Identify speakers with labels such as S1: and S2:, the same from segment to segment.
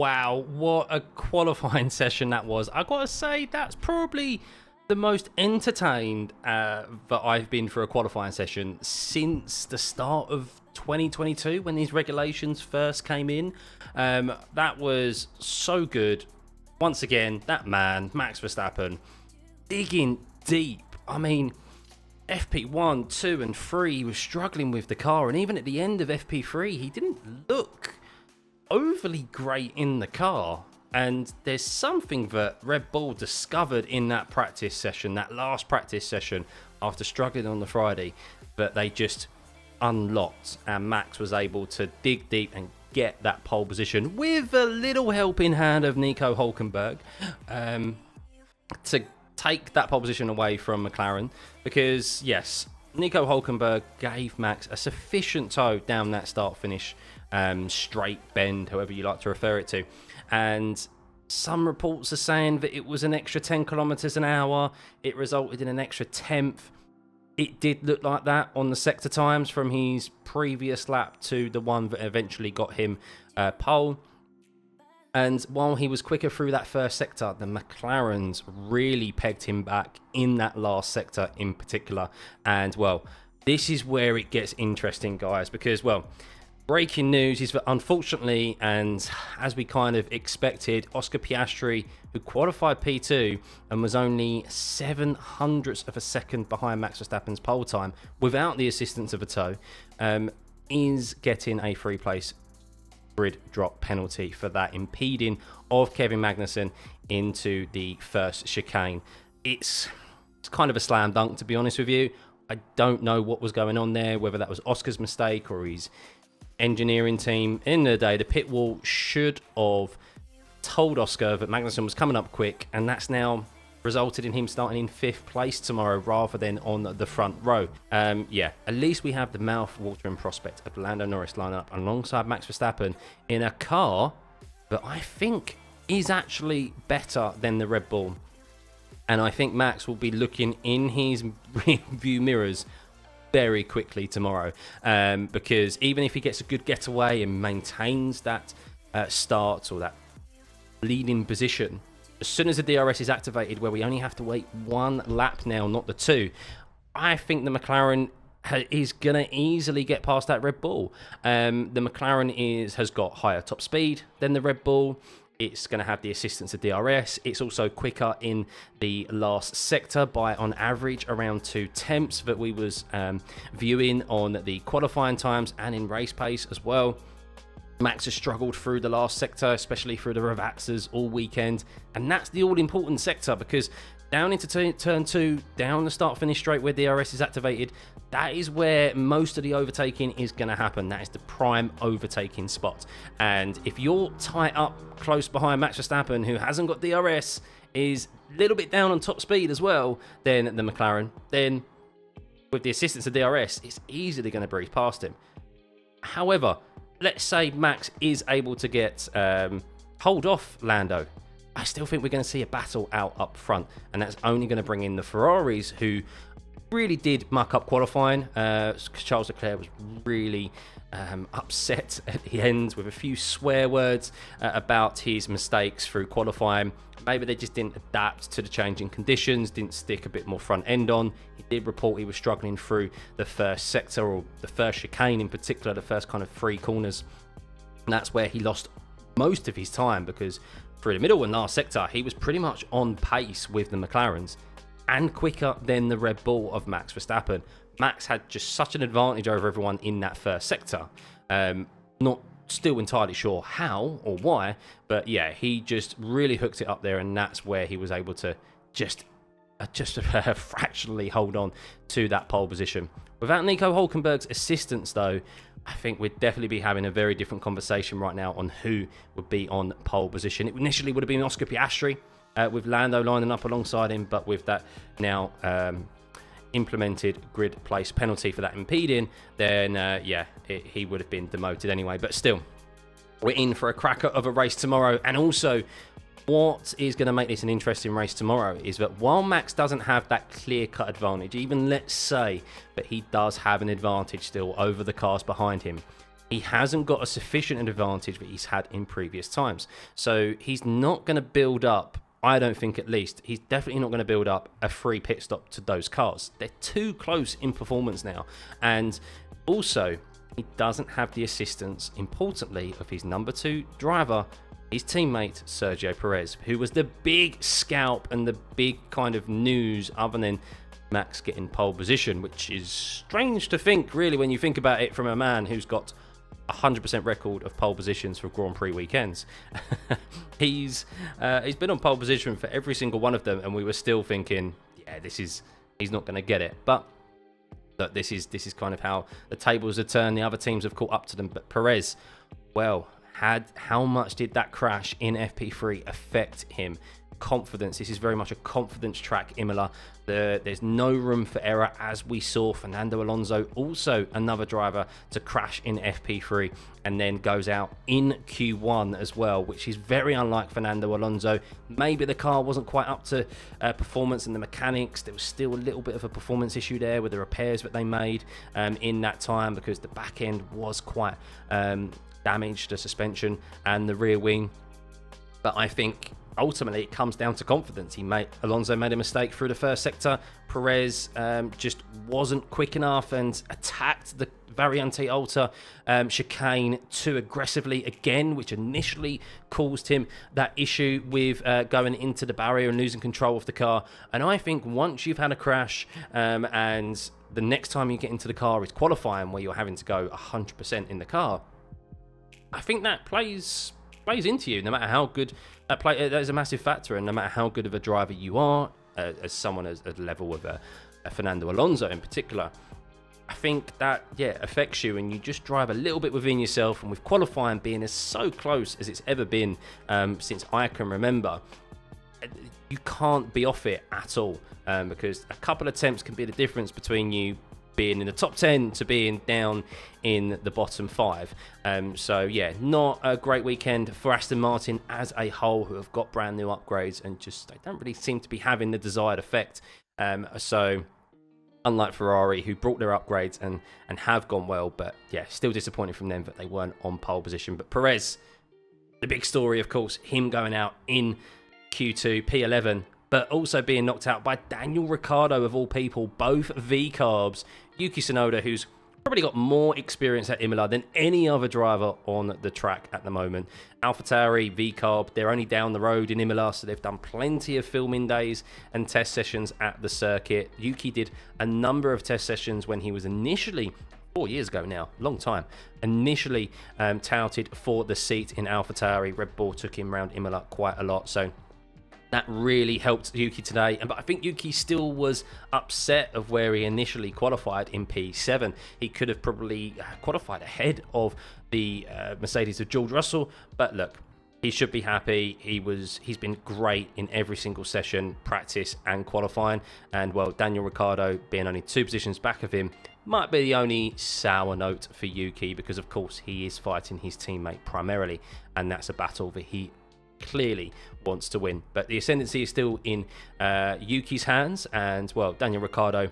S1: Wow, what a qualifying session that was. I gotta say, that's probably the most entertained that I've been for a qualifying session since the start of 2022 when these regulations first came in. That was so good. Once again, that man, Max Verstappen, digging deep. I mean, FP1, 2 and 3, he was struggling with the car, and even at the end of FP3, he didn't look overly great in the car. And there's something that Red Bull discovered in that practice session, that last practice session, after struggling on the Friday, that they just unlocked, and Max was able to dig deep and get that pole position with a little helping hand of Nico Hülkenberg to take that pole position away from McLaren. Because yes, Nico Hülkenberg gave Max a sufficient tow down that start finish straight bend, however you like to refer it to. And some reports are saying that it was an extra 10 kilometers an hour. It resulted in an extra 10th. It did look like that on the sector times from his previous lap to the one that eventually got him pole. And while he was quicker through that first sector, the McLarens really pegged him back in that last sector in particular. And, well, this is where it gets interesting, guys, because, well, breaking news is that unfortunately, and as we kind of expected, Oscar Piastri, who qualified P2 and was only 0.07 of a second behind Max Verstappen's pole time without the assistance of a tow, is getting a free place grid drop penalty for that impeding of Kevin Magnussen into the first chicane. It's kind of a slam dunk, to be honest with you. I don't know what was going on there, whether that was Oscar's mistake or his engineering team. In the day, the pit wall should have told Oscar that Magnussen was coming up quick, and that's now resulted in him starting in 5th place tomorrow rather than on the front row. Yeah, at least we have the mouth-watering prospect of Lando Norris lining up alongside Max Verstappen in a car that I think is actually better than the Red Bull. And I think Max will be looking in his rearview mirrors very quickly tomorrow, because even if he gets a good getaway and maintains that start or that leading position, as soon as the DRS is activated, where we only have to wait 1 lap now, not the 2, I think the McLaren is going to easily get past that Red Bull. The McLaren has got higher top speed than the Red Bull. It's going to have the assistance of DRS. It's also quicker in the last sector by, on average, around 0.2 that we was viewing on the qualifying times and in race pace as well. Max has struggled through the last sector, especially through the Ravaxas all weekend. And that's the all-important sector, because down into turn 2, down the start-finish straight where DRS is activated, that is where most of the overtaking is going to happen. That is the prime overtaking spot. And if you're tight up close behind Max Verstappen, who hasn't got DRS, is a little bit down on top speed as well, then the McLaren, then with the assistance of DRS, it's easily going to breeze past him. However, let's say Max is able to get hold off Lando. I still think we're going to see a battle out up front, and that's only going to bring in the Ferraris, who really did muck up qualifying. Charles Leclerc was really upset at the end with a few swear words about his mistakes through qualifying. Maybe they just didn't adapt to the changing conditions, didn't stick a bit more front end on. He did report he was struggling through the first sector, or the first chicane in particular, the first kind of 3 corners. And that's where he lost most of his time, because through the middle and last sector, he was pretty much on pace with the McLarens and quicker than the Red Bull of Max Verstappen. Max had just such an advantage over everyone in that first sector. Not still entirely sure how or why, but yeah, he just really hooked it up there, and that's where he was able to just fractionally hold on to that pole position. Without Nico Hülkenberg's assistance, though, I think we'd definitely be having a very different conversation right now on who would be on pole position. It initially would have been Oscar Piastri, with Lando lining up alongside him, but with that now implemented grid place penalty for that impeding, then yeah, he would have been demoted anyway. But still, we're in for a cracker of a race tomorrow. And also, what is going to make this an interesting race tomorrow is that while Max doesn't have that clear-cut advantage, even let's say that he does have an advantage still over the cars behind him, he hasn't got a sufficient advantage that he's had in previous times. So he's not going to build up, I don't think at least, he's definitely not going to build up a free pit stop to those cars. They're too close in performance now. And also, he doesn't have the assistance, importantly, of his number 2 driver, his teammate Sergio Perez, who was the big scalp and the big kind of news other than Max getting pole position, which is strange to think, really, when you think about it from a man who's got 100% record of pole positions for Grand Prix weekends. He's been on pole position for every single one of them, and we were still thinking, yeah, he's not going to get it. But look, this is kind of how the tables have turned. The other teams have caught up to them, but Perez, well, how much did that crash in FP3 affect him? Confidence. This is very much a confidence track, Imola. There's no room for error, as we saw Fernando Alonso, also another driver to crash in FP3 and then goes out in Q1 as well, which is very unlike Fernando Alonso. Maybe the car wasn't quite up to performance and the mechanics. There was still a little bit of a performance issue there with the repairs that they made in that time, because the back end was quite damaged, the suspension and the rear wing. But I think ultimately it comes down to confidence. Alonso made a mistake through the first sector. Perez just wasn't quick enough and attacked the Variante Alta chicane too aggressively again, which initially caused him that issue with going into the barrier and losing control of the car. And I think once you've had a crash and the next time you get into the car is qualifying, where you're having to go 100% in the car, I think that plays into you, no matter how good that is a massive factor, and no matter how good of a driver you are, as someone at the level of a Fernando Alonso in particular, I think that affects you, and you just drive a little bit within yourself. And with qualifying being as so close as it's ever been since I can remember, you can't be off it at all, because a couple of attempts can be the difference between you being in the top 10 to being down in the bottom 5. So yeah, not a great weekend for Aston Martin as a whole, who have got brand new upgrades and just they don't really seem to be having the desired effect. So unlike Ferrari, who brought their upgrades and have gone well, but yeah, still disappointing from them that they weren't on pole position. But Perez, the big story, of course, him going out in Q2 P11, but also being knocked out by Daniel Ricciardo, of all people, both V-carbs. Yuki Tsunoda, who's probably got more experience at Imola than any other driver on the track at the moment. AlphaTauri, V-carb, they're only down the road in Imola, so they've done plenty of filming days and test sessions at the circuit. Yuki did a number of test sessions when he was initially, 4 years ago now, long time, initially touted for the seat in AlphaTauri. Red Bull took him around Imola quite a lot, so that really helped Yuki today. But I think Yuki still was upset of where he initially qualified in P7. He could have probably qualified ahead of the Mercedes of George Russell. But look, he should be happy. He's been great in every single session, practice and qualifying. And well, Daniel Ricciardo being only 2 positions back of him might be the only sour note for Yuki, because of course he is fighting his teammate primarily, and that's a battle that he clearly wants to win. But the ascendancy is still in Yuki's hands, and well, Daniel Ricciardo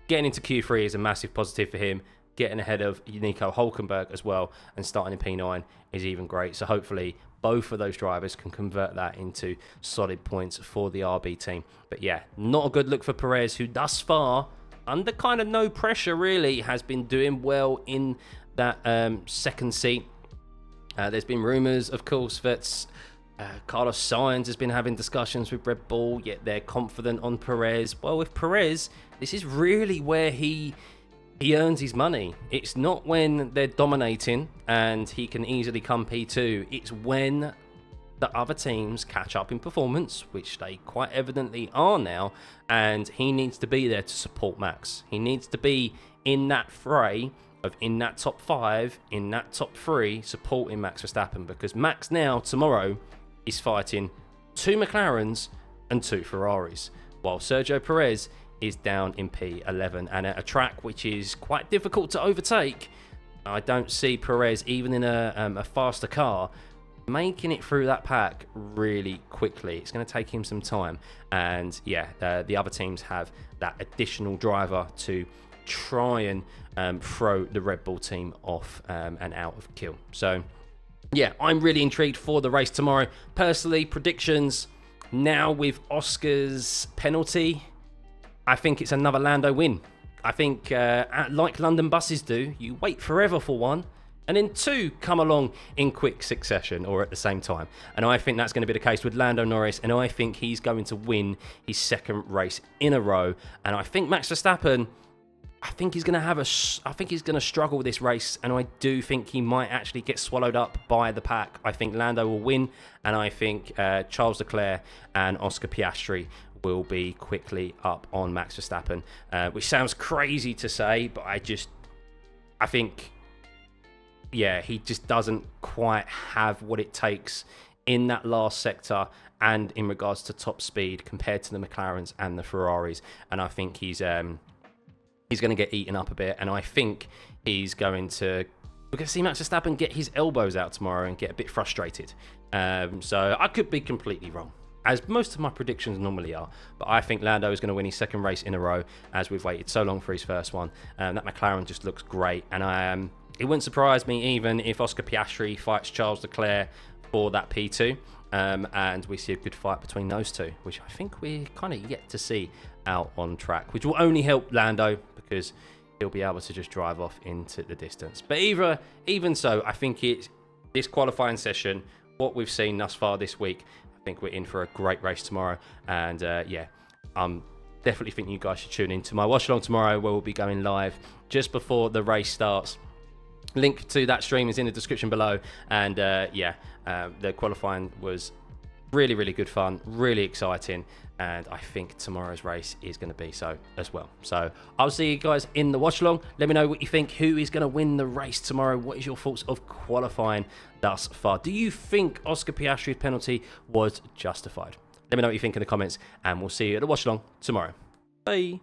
S1: getting into Q3 is a massive positive for him. Getting ahead of Nico Hülkenberg as well and starting in P9 is even great. So hopefully both of those drivers can convert that into solid points for the RB team. But yeah, not a good look for Perez, who thus far, under kind of no pressure really, has been doing well in that second seat. There's been rumours, of course, that Carlos Sainz has been having discussions with Red Bull, yet they're confident on Perez. Well, with Perez, this is really where he earns his money. It's not when they're dominating and he can easily come P2. It's when the other teams catch up in performance, which they quite evidently are now, and he needs to be there to support Max. He needs to be in that fray of in that top 5, in that top 3, supporting Max Verstappen, because Max now, tomorrow, is fighting 2 McLarens and 2 Ferraris, while Sergio Perez is down in P11 and at a track which is quite difficult to overtake. I don't see Perez, even in a faster car, making it through that pack really quickly. It's going to take him some time, and yeah, the other teams have that additional driver to try and throw the Red Bull team off and out of kill. So yeah, I'm really intrigued for the race tomorrow. Personally, predictions now with Oscar's penalty, I think it's another Lando win. I think, like London buses do, you wait forever for one, and then two come along in quick succession or at the same time. And I think that's going to be the case with Lando Norris, and I think he's going to win his second race in a row. And I think Max Verstappen, I think he's going to struggle with this race, and I do think he might actually get swallowed up by the pack. I think Lando will win, and I think Charles Leclerc and Oscar Piastri will be quickly up on Max Verstappen, which sounds crazy to say, but I think, yeah, he just doesn't quite have what it takes in that last sector and in regards to top speed compared to the McLarens and the Ferraris, and I think he's going to get eaten up a bit, and I think we're going to see Max Verstappen get his elbows out tomorrow and get a bit frustrated. So I could be completely wrong, as most of my predictions normally are, but I think Lando is going to win his second race in a row, as we've waited so long for his first one. That McLaren just looks great, and it wouldn't surprise me even if Oscar Piastri fights Charles Leclerc for that P2. And we see a good fight between those two, which I think we're kind of yet to see out on track, which will only help Lando because he'll be able to just drive off into the distance. But even so, I think it's this qualifying session, what we've seen thus far this week, I think we're in for a great race tomorrow. And yeah, definitely think you guys should tune in to my watch along tomorrow, where we'll be going live just before the race starts. Link to that stream is in the description below. And yeah, the qualifying was really, really good fun, really exciting, and I think tomorrow's race is going to be so as well. So I'll see you guys in the watch along. Let me know what you think. Who is going to win the race tomorrow? What is your thoughts of qualifying thus far? Do you think Oscar Piastri's penalty was justified? Let me know what you think in the comments, and we'll see you at the watch along tomorrow. Bye.